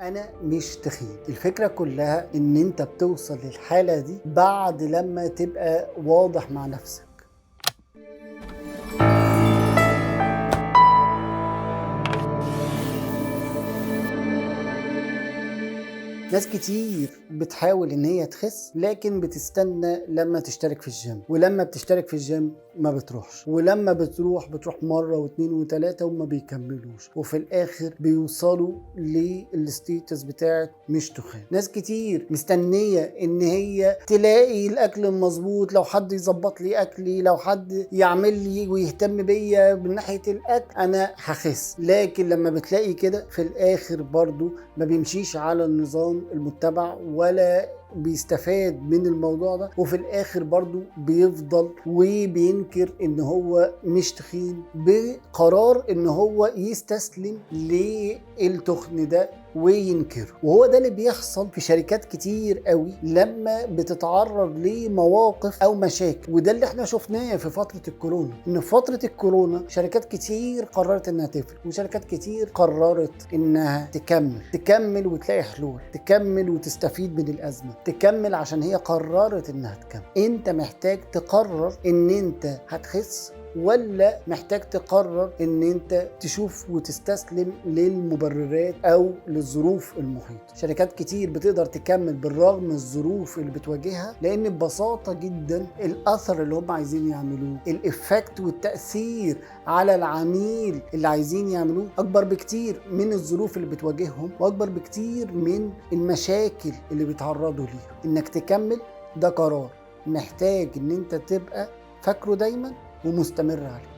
انا مش تخين. الفكرة كلها ان انت بتوصل للحالة دي بعد لما تبقى واضح مع نفسك. ناس كتير بتحاول ان هي تخس، لكن بتستنى لما تشترك في الجيم، ولما بتشترك في الجيم ما بتروحش، ولما بتروح مرة واثنين وثلاثة وما بيكملوش، وفي الاخر بيوصلوا للستيتس بتاعت مش تخان. ناس كتير مستنية ان هي تلاقي الاكل المظبوط، لو حد يظبط لي اكلي، لو حد يعمل لي ويهتم بيا من ناحية الاكل انا هخس، لكن لما بتلاقي كده في الاخر برضو ما بيمشيش على النظام المتبع ولا بيستفاد من الموضوع ده، وفي الاخر برضو بيفضل وبينكر ان هو مش تخين بقرار ان هو يستسلم للتخن ده وينكره. وهو ده اللي بيحصل في شركات كتير قوي لما بتتعرض لمواقف او مشاكل، وده اللي احنا شفناه في فترة الكورونا. ان في فترة الكورونا شركات كتير قررت انها تفرق، وشركات كتير قررت انها تكمل وتلاقي حلول، تكمل وتستفيد من الازمة، تكمل عشان هي قررت انها تكمل. انت محتاج تقرر ان انت هتخس، ولا محتاج تقرر ان انت تشوف وتستسلم للمبررات او للظروف المحيطة. شركات كتير بتقدر تكمل بالرغم من الظروف اللي بتواجهها، لان ببساطة جدا الاثر اللي هم عايزين يعملوه، الافكت والتأثير على العميل اللي عايزين يعملوه اكبر بكتير من الظروف اللي بتواجههم، واكبر بكتير من المشاكل اللي بيتعرضوا ليها. انك تكمل ده قرار محتاج ان انت تبقى فاكره دايما ومستمر عليه.